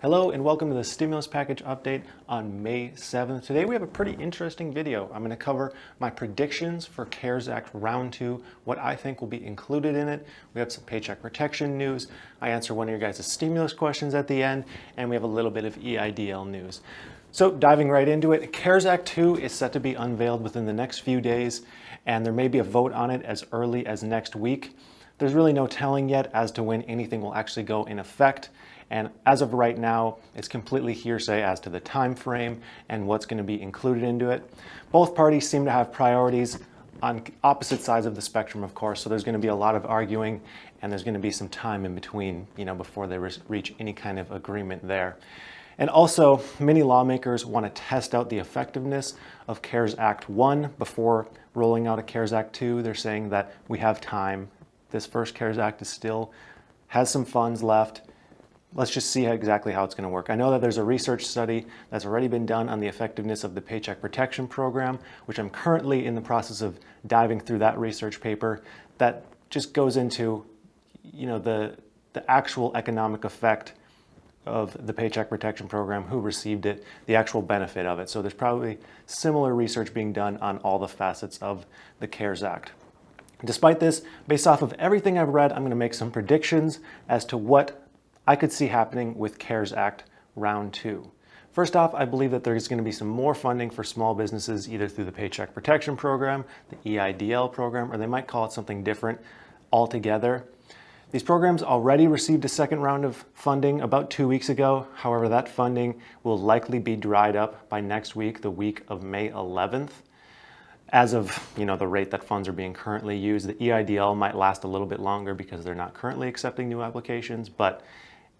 Hello and welcome to the stimulus package update on May 7th. Today we have a pretty interesting package update on May 7th. Today we have a pretty interesting video. I'm going to cover my predictions for CARES Act Round 2, what I think will be included in it. We have some paycheck protection news. I answer one of your guys' stimulus questions at the end, and we have a little bit of EIDL news. So diving right into it, CARES Act 2 is set to be unveiled within the next few days, and there may be a vote on it as early as next week. There's really no telling yet as to when anything will actually go in effect. And as of right now, it's completely hearsay as to the time frame and what's going to be included into it. Both parties seem to have priorities on opposite sides of the spectrum, of course, so there's going to be a lot of arguing and there's going to be some time in between, before they reach any kind of agreement there. And also, many lawmakers want to test out the effectiveness of CARES Act 1 before rolling out a CARES Act 2. They're saying that we have time. This first CARES Act still has some funds left. Let's just see exactly how it's going to work. I know that there's a research study that's already been done on the effectiveness of the Paycheck Protection Program, which I'm currently in the process of diving through that research paper that just goes into, the actual economic effect of the Paycheck Protection Program, who received it, the actual benefit of it. So there's probably similar research being done on all the facets of the CARES Act. Despite this, based off of everything I've read, I'm going to make some predictions as to what I could see happening with CARES Act Round 2. First off, I believe that there's going to be some more funding for small businesses, either through the Paycheck Protection Program, the EIDL program, or they might call it something different altogether. These programs already received a second round of funding about 2 weeks ago. However, that funding will likely be dried up by next week, the week of May 11th. As of the rate that funds are being currently used, the EIDL might last a little bit longer because they're not currently accepting new applications, but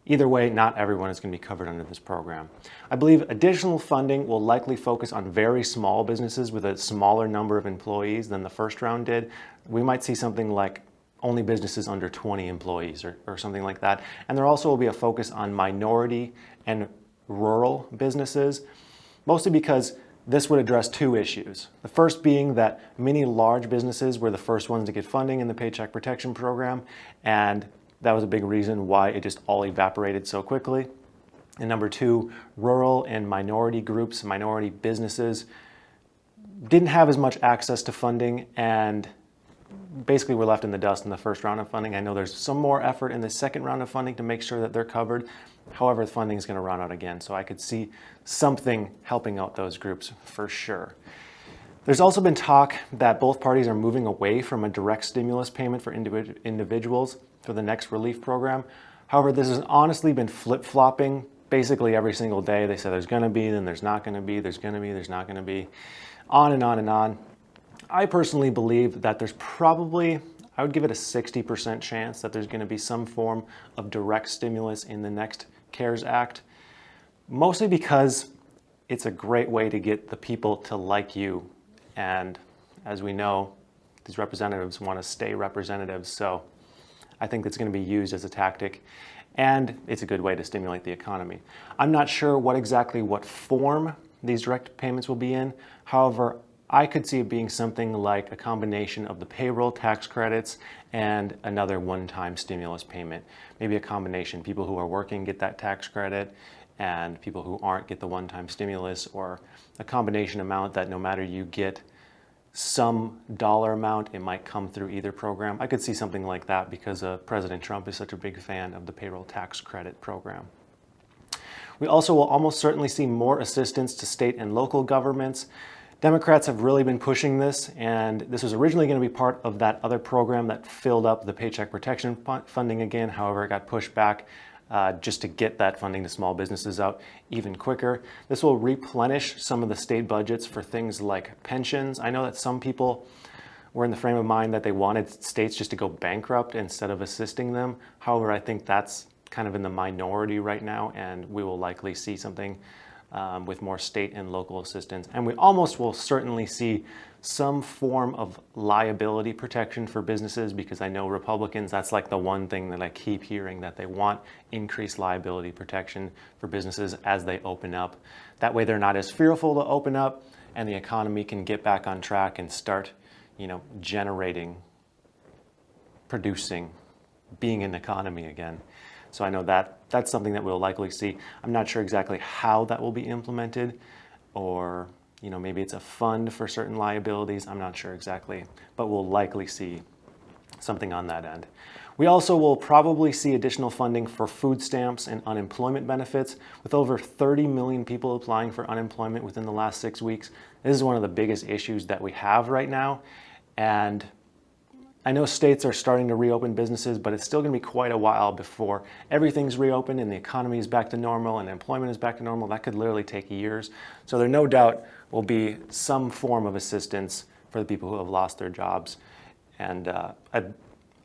either way, not everyone is going to be covered under this program. I believe additional funding will likely focus on very small businesses with a smaller number of employees than the first round did. We might see something like only businesses under 20 employees or something like that. And there also will be a focus on minority and rural businesses, mostly because this would address two issues. The first being that many large businesses were the first ones to get funding in the Paycheck Protection Program, and that was a big reason why it just all evaporated so quickly. And number two, rural and minority groups, minority businesses didn't have as much access to funding and basically were left in the dust in the first round of funding. I know there's some more effort in the second round of funding to make sure that they're covered. However, the funding is going to run out again, so I could see something helping out those groups for sure. There's also been talk that both parties are moving away from a direct stimulus payment for individuals for the next relief program. However, this has honestly been flip-flopping basically every single day. They say there's going to be, then there's not going to be, there's going to be, there's not going to be, on and on and on. I personally believe that there's probably, I would give it a 60% chance that there's going to be some form of direct stimulus in the next CARES Act, mostly because it's a great way to get the people to like you. And as we know, these representatives want to stay representatives. So I think it's going to be used as a tactic, and it's a good way to stimulate the economy. I'm not sure what form these direct payments will be in. However, I could see it being something like a combination of the payroll tax credits and another one-time stimulus payment. Maybe a combination. People who are working get that tax credit and people who aren't get the one-time stimulus, or a combination amount that no matter you get some dollar amount, it might come through either program. I could see something like that because President Trump is such a big fan of the payroll tax credit program. We also will almost certainly see more assistance to state and local governments. Democrats have really been pushing this, and this was originally going to be part of that other program that filled up the Paycheck Protection funding again. However, it got pushed back just to get that funding to small businesses out even quicker. This will replenish some of the state budgets for things like pensions. I know that some people were in the frame of mind that they wanted states just to go bankrupt instead of assisting them. However, I think that's kind of in the minority right now, and we will likely see something with more state and local assistance. And we almost will certainly see some form of liability protection for businesses, because I know Republicans, that's like the one thing that I keep hearing, that they want increased liability protection for businesses as they open up. That way they're not as fearful to open up, and the economy can get back on track and start, generating, producing, being an economy again. So I know that that's something that we'll likely see. I'm not sure exactly how that will be implemented, or maybe it's a fund for certain liabilities. I'm not sure exactly, but we'll likely see something on that end. We also will probably see additional funding for food stamps and unemployment benefits. With over 30 million people applying for unemployment within the last 6 weeks, this is one of the biggest issues that we have right now. And I know states are starting to reopen businesses, but it's still going to be quite a while before everything's reopened and the economy is back to normal and employment is back to normal. That could literally take years. So there no doubt will be some form of assistance for the people who have lost their jobs. And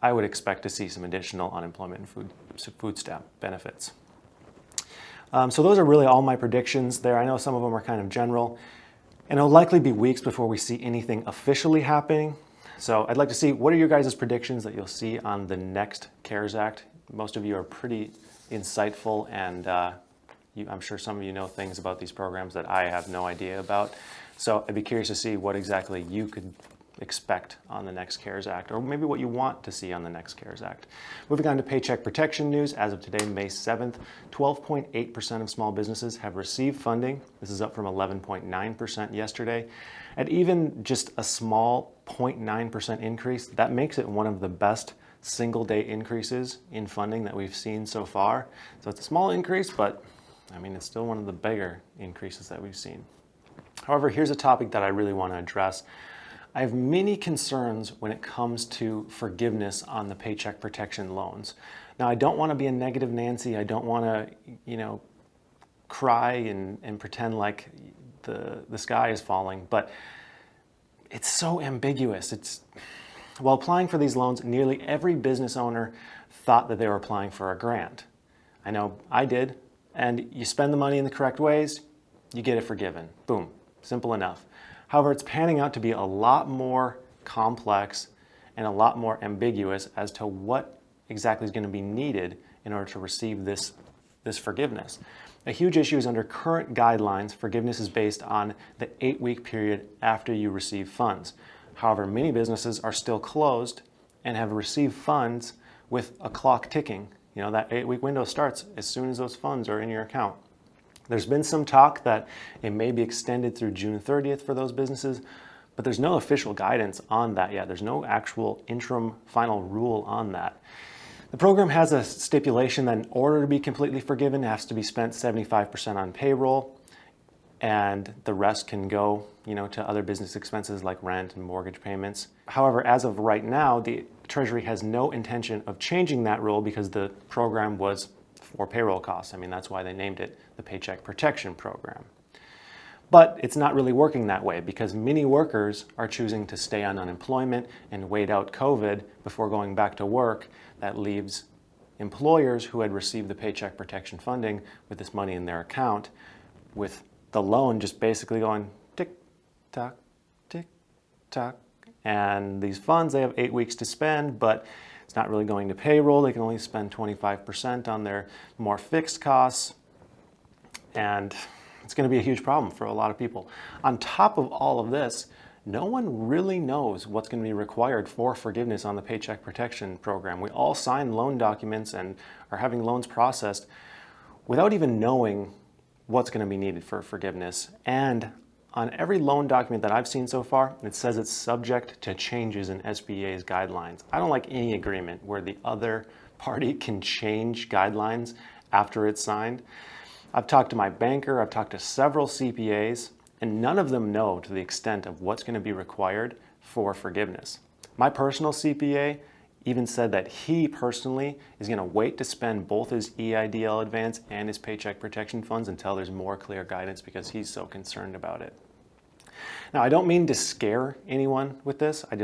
I would expect to see some additional unemployment and food stamp benefits. So those are really all my predictions there. I know some of them are kind of general, and it'll likely be weeks before we see anything officially happening. So I'd like to see, what are your guys' predictions that you'll see on the next CARES Act? Most of you are pretty insightful, and I'm sure some of you know things about these programs that I have no idea about. So I'd be curious to see what exactly you could expect on the next CARES Act, or maybe what you want to see on the next CARES Act. Moving on to paycheck protection news. As of today, May 7th, 12.8% of small businesses have received funding. This is up from 11.9% yesterday. At even just a small 0.9% increase, that makes it one of the best single-day increases in funding that we've seen so far. So it's a small increase, but I mean, it's still one of the bigger increases that we've seen. However, here's a topic that I really want to address. I have many concerns when it comes to forgiveness on the paycheck protection loans. Now, I don't want to be a negative Nancy. I don't want to, cry and pretend like the sky is falling, but it's so ambiguous. While applying for these loans, nearly every business owner thought that they were applying for a grant. I know I did, and you spend the money in the correct ways, you get it forgiven. Boom, simple enough. However, it's panning out to be a lot more complex and a lot more ambiguous as to what exactly is going to be needed in order to receive this forgiveness. A huge issue is under current guidelines, forgiveness is based on the 8-week period after you receive funds. However, many businesses are still closed and have received funds with a clock ticking. That 8-week window starts as soon as those funds are in your account. There's been some talk that it may be extended through June 30th for those businesses, but there's no official guidance on that yet. There's no actual interim final rule on that. The program has a stipulation that in order to be completely forgiven, it has to be spent 75% on payroll, and the rest can go, to other business expenses like rent and mortgage payments. However, as of right now, the Treasury has no intention of changing that rule because the program was for payroll costs. I mean, that's why they named it the Paycheck Protection Program. But it's not really working that way because many workers are choosing to stay on unemployment and wait out COVID before going back to work. That leaves employers who had received the Paycheck Protection funding with this money in their account, with the loan just basically going tick-tock, tick-tock. And these funds, they have 8 weeks to spend, but it's not really going to payroll. They can only spend 25% on their more fixed costs. And it's going to be a huge problem for a lot of people. On top of all of this, no one really knows what's going to be required for forgiveness on the Paycheck Protection Program. We all sign loan documents and are having loans processed without even knowing what's going to be needed for forgiveness. And on every loan document that I've seen so far, it says it's subject to changes in SBA's guidelines. I don't like any agreement where the other party can change guidelines after it's signed. I've talked to my banker, I've talked to several CPAs, and none of them know to the extent of what's going to be required for forgiveness. My personal CPA even said that he personally is going to wait to spend both his EIDL advance and his Paycheck Protection funds until there's more clear guidance because he's so concerned about it. Now, I don't mean to scare anyone with this. I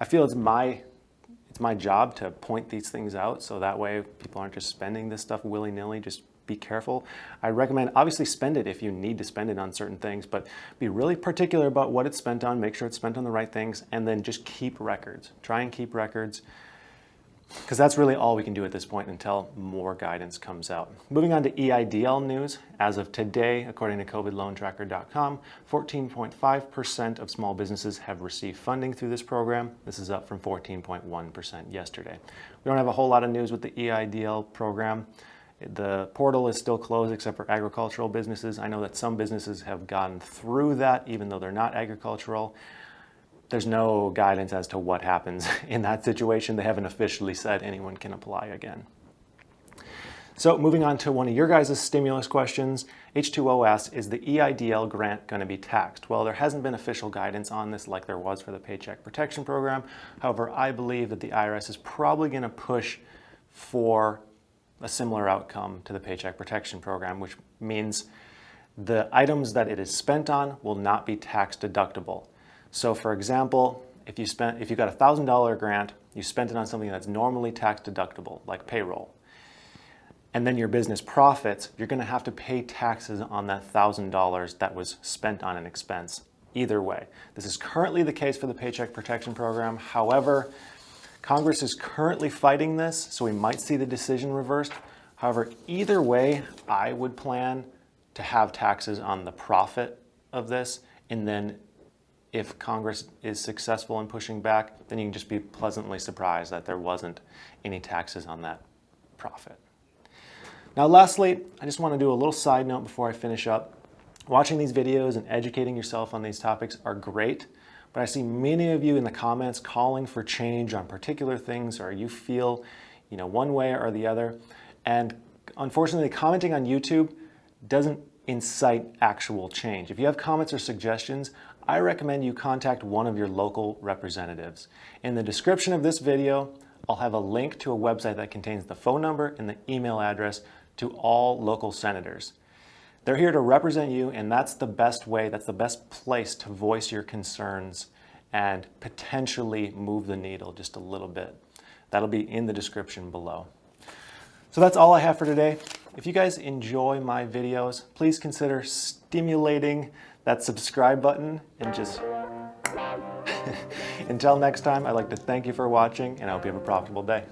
feel it's my job to point these things out so that way people aren't just spending this stuff willy-nilly. Just be careful. I recommend obviously spend it if you need to spend it on certain things, but be really particular about what it's spent on, make sure it's spent on the right things, and then just keep records. Try and keep records. because that's really all we can do at this point until more guidance comes out. Moving on to EIDL news. As of today, according to COVIDLoanTracker.com, 14.5% of small businesses have received funding through this program. This is up from 14.1% yesterday. We don't have a whole lot of news with the EIDL program. The portal is still closed except for agricultural businesses. I know that some businesses have gone through that even though they're not agricultural. There's no guidance as to what happens in that situation. They haven't officially said anyone can apply again. So moving on to one of your guys' stimulus questions, H2O asks, is the EIDL grant going to be taxed? Well, there hasn't been official guidance on this like there was for the Paycheck Protection Program. However, I believe that the IRS is probably going to push for a similar outcome to the Paycheck Protection Program, which means the items that it is spent on will not be tax deductible. So for example, if you got a $1,000 grant, you spent it on something that's normally tax deductible, like payroll, and then your business profits, you're going to have to pay taxes on that $1,000 that was spent on an expense. Either way. This is currently the case for the Paycheck Protection Program. However, Congress is currently fighting this, so we might see the decision reversed. However, either way, I would plan to have taxes on the profit of this, and then if Congress is successful in pushing back, then you can just be pleasantly surprised that there wasn't any taxes on that profit. Now lastly, I just want to do a little side note before I finish up. Watching these videos and educating yourself on these topics are great, but I see many of you in the comments calling for change on particular things, or you feel, one way or the other. And unfortunately, commenting on YouTube doesn't incite actual change. If you have comments or suggestions, I recommend you contact one of your local representatives. In the description of this video, I'll have a link to a website that contains the phone number and the email address to all local senators. They're here to represent you, and that's the best way, that's the best place to voice your concerns and potentially move the needle just a little bit. That'll be in the description below. So that's all I have for today. If you guys enjoy my videos, please consider stimulating that subscribe button and just until next time, I'd like to thank you for watching, and I hope you have a profitable day.